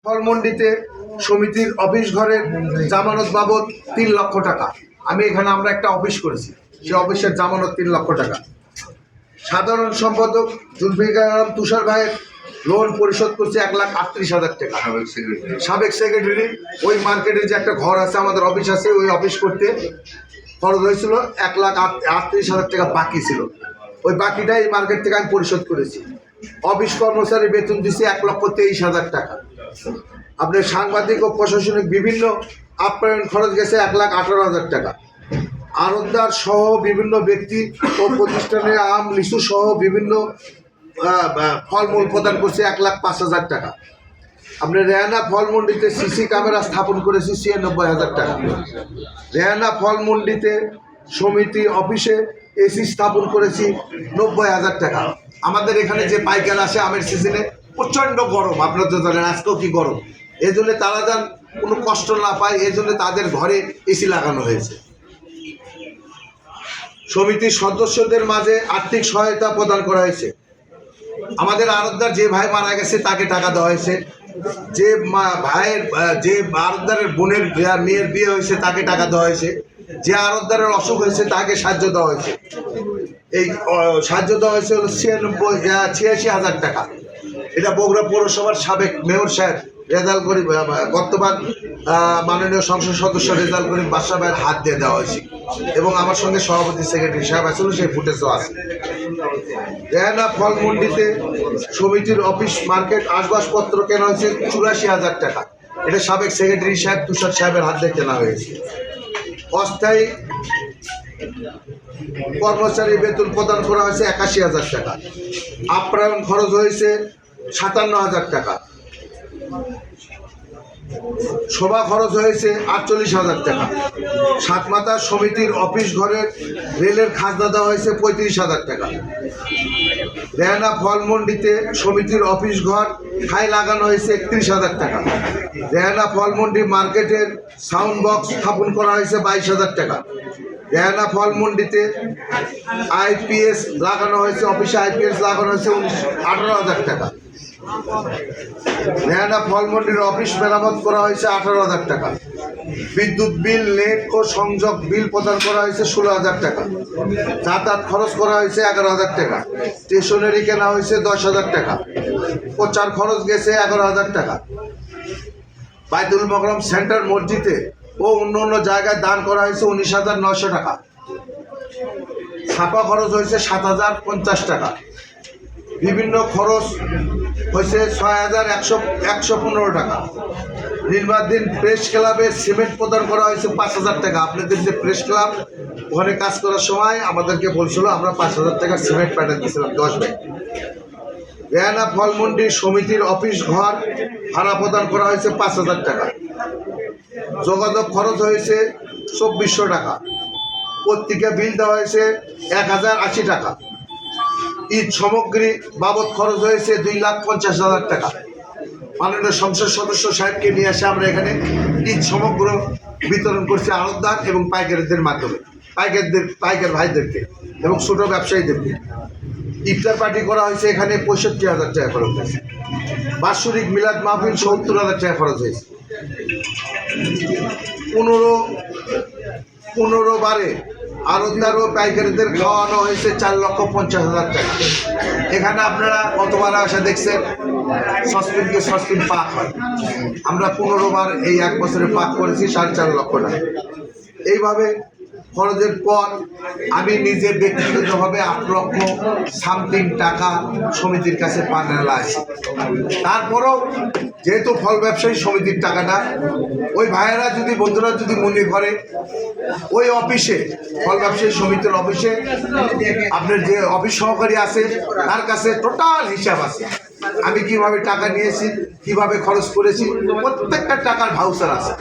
ফলমন্ডিতে সমিতির অফিস ঘরের জামানত বাবদ 3 লক্ষ টাকা। আমরা একটা অফিস করেছি, সেই অফিসের জামানত 3 লক্ষ টাকা। সাধারণ সম্পাদক জুলফিকার আলম তুষার ভাইয়ের লোন পরিশোধ করছে 1,38,000 টাকা। সাবেক সেক্রেটারি ওই মার্কেটে যে একটা ঘর আছে, আমাদের অফিস আছে, ওই অফিস করতে খরচ হয়েছিল 1,38,000 টাকা বাকি ছিল। ওই বাকিটা এই মার্কেট থেকে আমি পরিশোধ করেছি। অফিস কর্মচারী বেতন দিচ্ছি 1,23,000 টাকা। আপনার সাংবাদিক ও প্রশাসনিক বিভিন্ন আপ্যায়ন খরচ গেছে 1,18,000 টাকা। আড়তদার সহ বিভিন্ন ব্যক্তি ও প্রতিষ্ঠানে আম লিচু সহ বিভিন্ন ফলমূল প্রদান করছে 1,05,000 টাকা। আপনার রেহানা ফলমন্ডিতে সিসি ক্যামেরা স্থাপন করেছি 96,000 টাকা। রেহানা ফলমন্ডিতে সমিতি অফিসে এসি স্থাপন করেছি 90,000 টাকা। আমাদের এখানে যে পাইকার আসে আমের সিজনে প্রচণ্ড গরম, আপনারা তো জানেন, আজকেও কি গরম, এই জন্য তারা যেন কোনো কষ্ট না পায়, এই জন্য তাদের ঘরে এসি লাগানো হয়েছে। সমিতির সদস্যদের মাঝে আর্থিক সহায়তা প্রদান করা হয়েছে। আমাদের আড়তদার যে ভাই মারা গেছে তাকে টাকা দেওয়া হয়েছে, যে যে আড়তদারের বোনের মেয়ের বিয়ে হয়েছে তাকে টাকা দেওয়া হয়েছে, যে আড়তদারের অসুখ হয়েছে তাকে সাহায্য দেওয়া হয়েছে। এই সাহায্য দেওয়া হয়েছে হলো 86,000 টাকা। এটা বগুড়া পৌরসভার সাবেক মেয়র সাহেব রেজাল করিম, বর্তমান মাননীয় সংসদ সদস্য রেজাল করিম বাদশা ভাইয়ের হাত দিয়ে দেওয়া হয়েছে, এবং আমার সঙ্গে সভাপতি সেক্রেটারি সাহেব আসছিল, সেই ফুটেজও আছে। রেহানা ফলমন্ডিতে সমিতির অফিস মার্কেট আসবাবপত্র কেনা হয়েছে 84,000 টাকা। এটা সাবেক সেক্রেটারি সাহেব তুষার সাহেবের হাত দিয়ে কেনা হয়েছে। অস্থায়ী কর্মচারী বেতন প্রদান করা হয়েছে 81,000 টাকা। আপ্যায়ন খরচ হয়েছে 57,000 টাকা। সভা খরচ হয়েছে 48,000 টাকা। সাতমাতা সমিতির অফিস ঘরের রেলের খাজনা দেওয়া হয়েছে 35,000 টাকা। রেহানা ফলমন্ডিতে সমিতির অফিস ঘর ঠাই লাগানো হয়েছে 31,000 টাকা। রেহানা ফলমন্ডি মার্কেটের সাউন্ড বক্স স্থাপন করা হয়েছে 22,000 টাকা। রেহানা ফলমন্ডিতে আইপিএস লাগানো হয়েছে, অফিসে আইপিএস লাগানো হয়েছে 18,000 টাকা। রেহানা ফলমন্ডির অফিস মেরামত করা হয়েছে 18,000 টাকা। বিদ্যুৎ বিল, নেট ও সংযোগ বিল প্রদান করা হয়েছে 16,000 টাকা। যাতায়াত খরচ করা হয়েছে 11,000 টাকা। স্টেশনারি কেনা হয়েছে 10,000 টাকা। প্রচার খরচ গেছে 11,000 টাকা। বাইতুল মকরম সেন্টার মসজিদে ও অন্য জায়গায় দান করা হয়েছে 19,900 টাকা। ছাপা খরচ হয়েছে 7,050 টাকা। বিভিন্ন খরচ হয়েছে 6,115 টাকা। নির্মাণাধীন প্রেস ক্লাবে সিমেন্ট প্রদান করা হয়েছে 5,000 টাকা। আপনাদের যে প্রেস ক্লাব, ওখানে কাজ করার সময় আমাদেরকে বলছিল, আমরা 5,000 টাকার সিমেন্ট প্যাকেট দিয়েছিলাম 10 ব্যাগ। রেহানা ফলমন্ডি সমিতির অফিস ঘর ভাড়া প্রদান করা হয়েছে 5,000 টাকা। যোগাযোগ খরচ হয়েছে 2,400 টাকা। পত্রিকা বিল দেওয়া হয়েছে 1,080 টাকা। ঈদ সামগ্রী বাবদ খরচ হয়েছে 2,50,000 টাকা। মাননীয় সংসদ সদস্য সাহেবকে নিয়ে আসে আমরা এখানে ঈদ সমগ্র বিতরণ করছি আড়তদার এবং পাইকারদের মাধ্যমে, পাইকার ভাইদেরকে এবং ছোটো ব্যবসায়ীদেরকে। ইফতার পার্টি করা হয়েছে এখানে 65,000 টাকা খরচ হয়েছে। বাৎসরিক মিলাদ মাহফিল 70,000 টাকা খরচ হয়েছে। 15 বারে আড়তদার ও পাইকারিদের খাওয়ানো হয়েছে 4,50,000 টাকা। এখানে আপনারা কতবার আসা দেখছেন, সসপিন পাক হয়। আমরা 15 বার এই 1 বছরে পাক করেছি 4.5 লক্ষ টাকা। এইভাবে খরচের পর আমি নিজে ব্যক্তিগতভাবে 8 লক্ষ সামথিং টাকা সমিতির কাছে পাঠানো আছে। তারপরও যেহেতু ফল ব্যবসায়ী সমিতির টাকাটা, ওই ভাইয়েরা যদি, বন্ধুরা যদি মনে করে ওই অফিসে, ফল ব্যবসায়ী সমিতির অফিসে আপনার যে অফিস সহকারী আছে তার কাছে টোটাল হিসাব আছে, আমি কিভাবে টাকা নিয়েছি, কিভাবে খরচ করেছি, প্রত্যেকটা টাকার ভাউচার আছে।